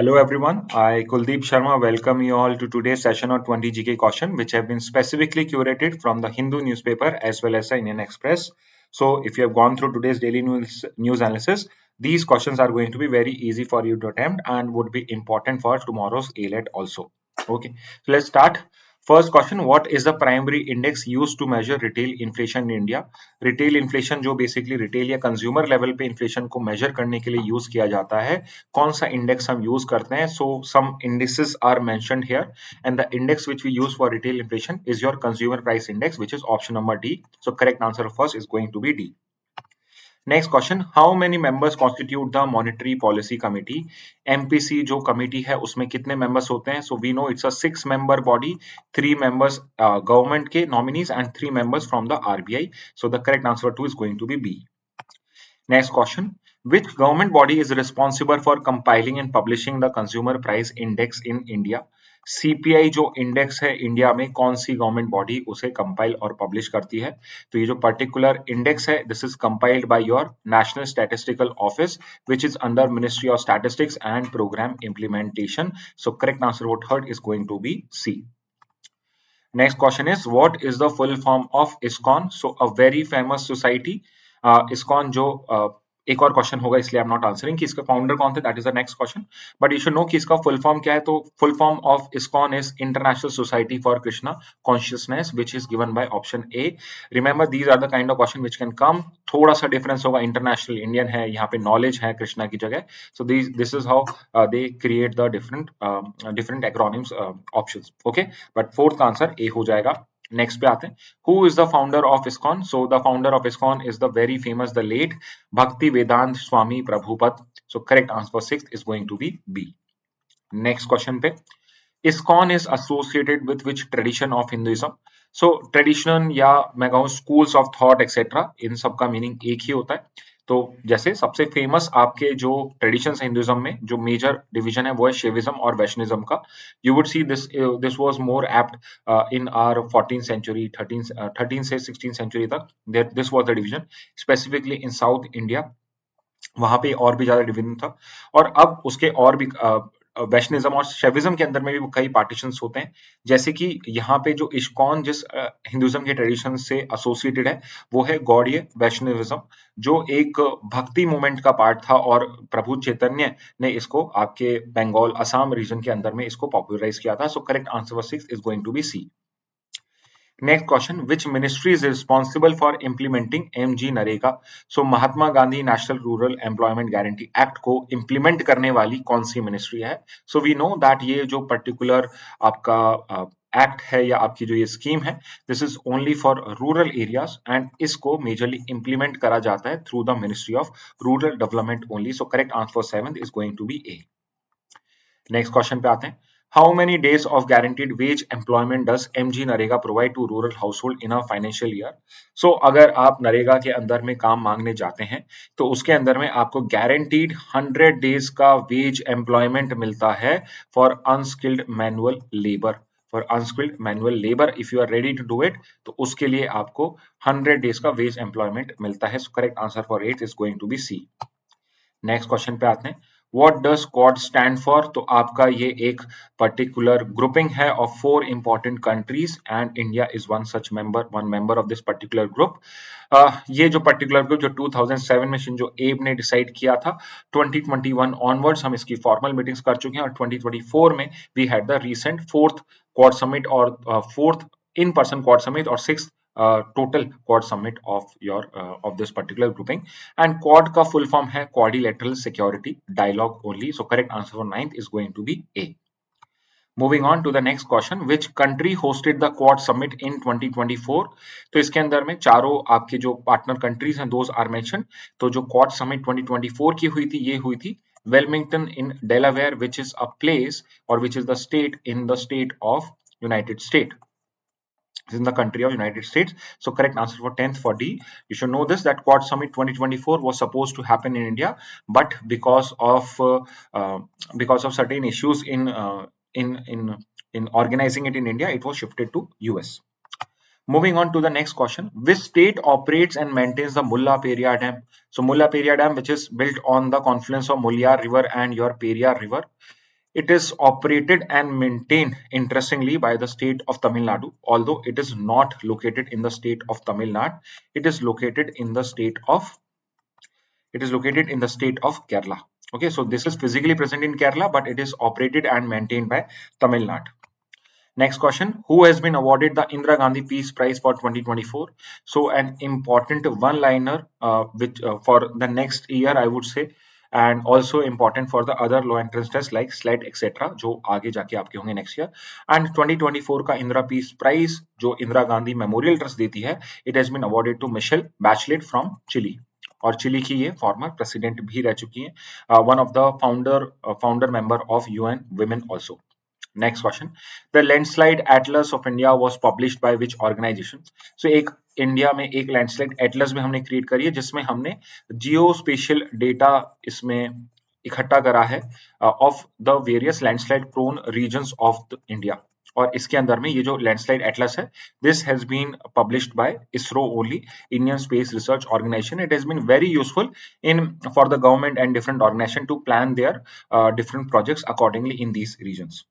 Hello everyone, I Kuldeep Sharma welcome you all to today's session on 20 GK question which have been specifically curated from the Hindu newspaper as well as the Indian Express. So if you have gone through today's daily news analysis, these questions are going to be very easy for you to attempt and would be important for tomorrow's ALET also. Okay, so let's start. First question, what is the primary index used to measure retail inflation in India? Retail inflation जो basically retail या consumer level पे inflation को major करने के लिए use किया जाता है कौन सा इंडेक्स हम यूज करते हैं so some indices are mentioned here and the index which we use for retail inflation is your consumer price index which is option number D so correct answer first is going to be D next question how many members constitute the monetary policy committee MPC जो committee है उसमें कितने members होते हैं so we know it's a 6 member body 3 members government के nominees and 3 members from the RBI so the correct answer to is going to be B Next question. Which government body is responsible for compiling and publishing the consumer price index in India? CPI जो index है India में कौन सी government body उसे compile और publish करती है तो ये जो पर्टिकुलर इंडेक्स है this is compiled by your national statistical office which is under ministry of statistics and programme implementation so correct answer what third is going to be C Next question is what is the full form of ISKCON? So a very famous society. ISKCON जो एक और question होगा इसलिए I am not answering कि इसका founder कौन थे that is the next question but you should know कि इसका फुल फॉर्म क्या है तो full form of ISKCON is international society for Krishna consciousness which is given by option A remember these are the kind of question which can come थोड़ा सा difference होगा international Indian है यहाँ पे नॉलेज है कृष्णा की जगह so this is how they create the different acronyms options okay but fourth answer A हो जाएगा नेक्स्ट पे आते हैं who is the founder of ISKCON so the founder of ISKCON is the very famous the late Bhakti Vedant Swami Prabhupada so correct answer for sixth is going to be B next question पे ISKCON is associated with which tradition of Hinduism so tradition या मैं कहूँ schools of thought etc इन सब का meaning एक ही होता है तो जैसे सबसे फेमस आपके जो ट्रेडिशंस हिंदुइज्म में जो मेजर डिवीजन है वो है शिविज्म और वैष्णविज्म का you would see this was more apt in our 14th century 13 से 16th century तक this was the division specifically in South India वहां पे और भी ज्यादा डिवीजन था और अब उसके और भी वैष्णविज्म और शैविज्म के अंदर में भी कई पार्टीशंस होते हैं जैसे कि यहाँ पे जो इस्कॉन जिस हिंदुइज्म के ट्रेडिशन से एसोसिएटेड है वो है गौड़ीय वैष्णविज्म जो एक भक्ति मूवमेंट का पार्ट था और प्रभु चैतन्य ने इसको आपके बंगाल असम रीजन के अंदर में इसको पॉपुलराइज किया था so correct answer for six is going to be C Next question, which ministry is responsible for implementing MG NREGA? So Mahatma Gandhi national rural employment guarantee act को इम्प्लीमेंट करने वाली कौन सी मिनिस्ट्री है? So we know that ये जो particular आपका act है या आपकी जो ये स्कीम है this is only for rural areas and इसको मेजरली इम्प्लीमेंट करा जाता है through the ministry of rural development only so correct answer for seventh is going to be A next question पे आते हैं How many days of guaranteed wage employment does MG NREGA provide to rural household in a financial year? So अगर आप नरेगा के अंदर में काम मांगने जाते हैं तो उसके अंदर में आपको guaranteed 100 days का wage employment मिलता है for unskilled manual labor. For unskilled manual labor, if you are ready to do it, तो उसके लिए आपको 100 days का wage employment मिलता है. So correct answer for 8 is going to be C. Next question पे आते हैं what does quad stand for तो आपका ये एक पर्टिकुलर ग्रुपिंग है of 4 important countries and India is one member of this particular group ये जो पर्टिकुलर ग्रुप जो 2007 में शिंजो एब ने डिसाइड किया था 2021 ऑनवर्ड्स हम इसकी फॉर्मल मीटिंग्स कर चुके हैं और 2024 में we had the recent fourth quad summit और fourth in person quad summit और sixth total quad summit of this particular grouping and quad का full form है quadrilateral security dialogue only so correct answer for ninth is going to be A. Moving on to the next question which country hosted the quad summit in 2024 तो इसके अंदर में चारों आपके जो partner countries हैं those are mentioned तो जो quad summit 2024 की हुई थी ये हुई थी Wilmington in Delaware which is a place or which is the state in the state of United States in the country of United States. So correct answer for 10th for D. You should know this that Quad Summit 2024 was supposed to happen in India, but because of certain issues in organizing it in India, it was shifted to US. Moving on to the next question, which state operates and maintains the Mulla Periyar Dam? So Mulla Periyar Dam, which is built on the confluence of Mulla River and your Periyar River. It is operated and maintained, interestingly, by the state of Tamil Nadu, although it is not located in the state of Tamil Nadu. It is located in the state of Kerala. Okay, so this is physically present in Kerala, but it is operated and maintained by Tamil Nadu. Next question: who has been awarded the Indira Gandhi Peace Prize for 2024? So an important one-liner, which for the next year, I would say, and also important for the other law entrance tests like SLET etc. जो आगे जाके आपके होंगे next year. And 2024 का Indira Peace Prize जो Indira Gandhi memorial trust देती है, it has been awarded to Michelle Bachelet from Chile. और चिली की ये फॉर्मर प्रेसिडेंट भी रह चुकी हैं, one of the founder member of UN women also. Next question: the landslide atlas of India was published by which organization? So एक India में एक लैंडस्लाइड एटलस में हमने क्रिएट करी है जिसमें हमने जियो स्पेशियल डेटा इसमें इकट्ठा करा है of the various landslide prone regions of India. और इसके अंदर में ये जो लैंडस्लाइड एटलस है, this has been published by ISRO only, Indian space research organisation. It has been very useful in for the government and different organisation to plan their different projects accordingly in these regions.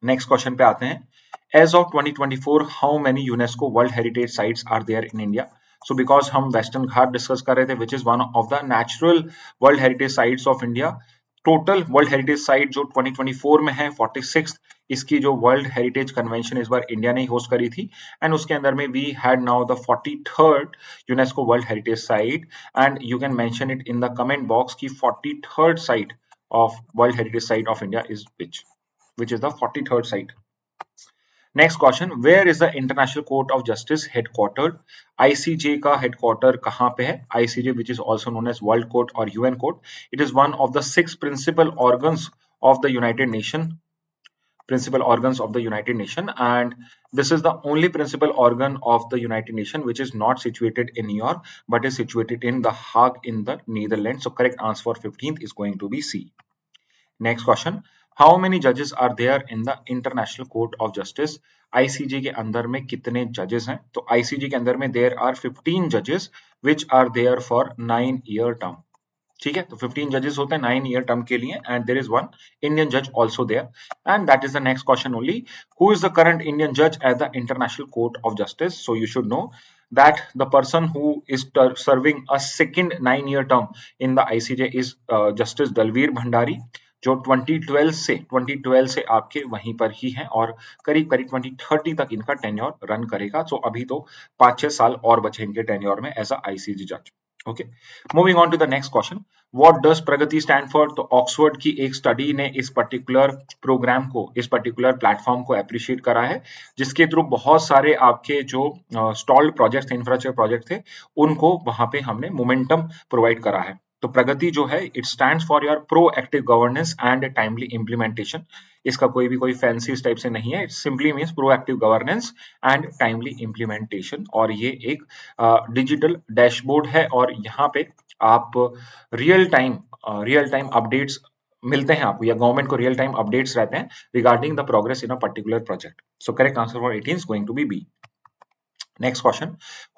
Next question पे आते हैं. As of 2024 how many UNESCO world heritage sites are there in India? So because हम western घाट discuss कर रहे थे which is one of the natural world heritage sites of India. Total world heritage site जो 2024 में है 46. इसकी जो world heritage convention इस बार इंडिया ने ही होस्ट करी थी एंड उसके अंदर में we had now the 43rd UNESCO world heritage site. And you can mention it in the comment box की 43rd site of world heritage site of India is which is the 43rd site. Next question: where is the International Court of Justice headquartered? ICJ का headquarter कहाँ पे है? ICJ, which is also known as World Court or UN Court, it is one of the 6 principal organs of the United Nations. And this is the only principal organ of the United Nations which is not situated in New York but is situated in The Hague in the Netherlands. So correct answer for 15th is going to be C. Next question: how many जजेस are there in the international court of justice? ICJ के अंदर में कितने जजेस हैं? तो ICJ के अंदर में देयर आर 15 जजेस which are there for 9-year term. ठीक है, तो 15 जजेस होते हैं 9-year टर्म के लिए and there is one Indian जज also there. And that is the next question only: who is the current Indian जज at the international court of justice? So you should no that the person who is serving a second 9-year term in the ICJ is Justice Dalveer Bhandari, जो 2012 से आपके वहीं पर ही हैं और करीब करीब 2030 तक इनका टेन्योर रन करेगा. सो अभी तो 5-6 साल और बचे इनके टेन्योर में एज अ आईसीजे जज. Okay, moving on to the next question: what does Pragati stand for? तो ऑक्सफोर्ड की एक स्टडी ने इस पर्टिकुलर प्रोग्राम को, इस पर्टिकुलर प्लेटफॉर्म को अप्रिशिएट करा है जिसके थ्रू बहुत सारे आपके जो स्टॉल्ड प्रोजेक्ट थे, इंफ्रास्ट्रक्चर प्रोजेक्ट थे, उनको वहां पे हमने मोमेंटम प्रोवाइड करा है. तो प्रगति जो है it stands for your proactive governance and timely implementation. इसका कोई फैंसी इस टाइप से नहीं है, it simply means proactive governance and timely implementation. और ये एक डिजिटल डैशबोर्ड है और यहाँ पे आप रियल टाइम अपडेट्स मिलते हैं आपको, या गवर्नमेंट को रियल टाइम अपडेट्स रहते हैं regarding the progress in a particular project. So correct answer for 18 is going to be B. Next question: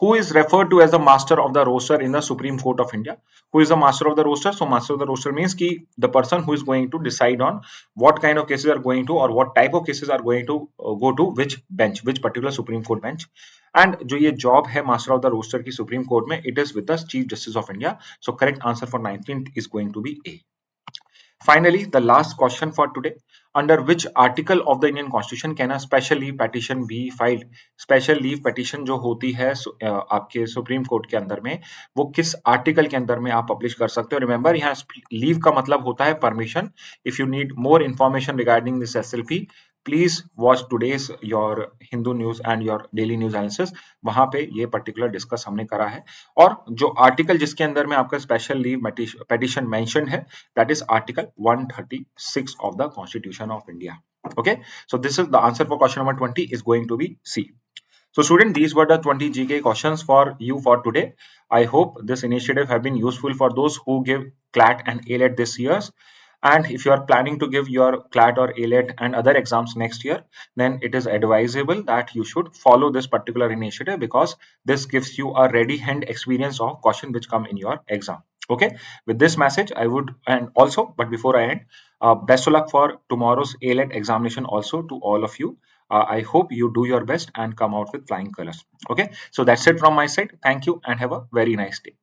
who is referred to as the master of the roster in the Supreme Court of India? Who is the master of the roster? So master of the roster means ki the person who is going to decide on what kind of cases are going to or what type of cases are going to go to which bench, which particular Supreme Court bench. And जो ये job है master of the roster की Supreme Court में, it is with the Chief Justice of India. So correct answer for 19th is going to be A. Finally, the last question for today: under which article of the Indian Constitution can a special leave petition be filed? Special leave petition जो होती है आपके supreme court के अंदर में, वो किस article के अंदर में आप पब्लिश कर सकते हो? रिमेंबर, यहाँ लीव का मतलब होता है permission. If you need more information regarding this SLP, please watch today's your Hindu news and your daily news analysis. वहां पे ये पर्टिकुलर डिस्कस हमने करा है. और जो आर्टिकल जिसके अंदर में आपका स्पेशल लीव पिटीशन मेंशन है, that is article 136 of the Constitution of India. Okay, so this is the answer for question number 20 is going to be C. So student, these were the 20 GK questions for you for today. I hope this initiative have been useful for those who give CLAT and ALET this year. And if you are planning to give your CLAT or ALET and other exams next year, then it is advisable that you should follow this particular initiative because this gives you a ready hand experience of question which come in your exam. Okay, with this message, I would, and also, but before I end, best of luck for tomorrow's ALET examination also to all of you. I hope you do your best and come out with flying colors. Okay, so that's it from my side. Thank you and have a very nice day.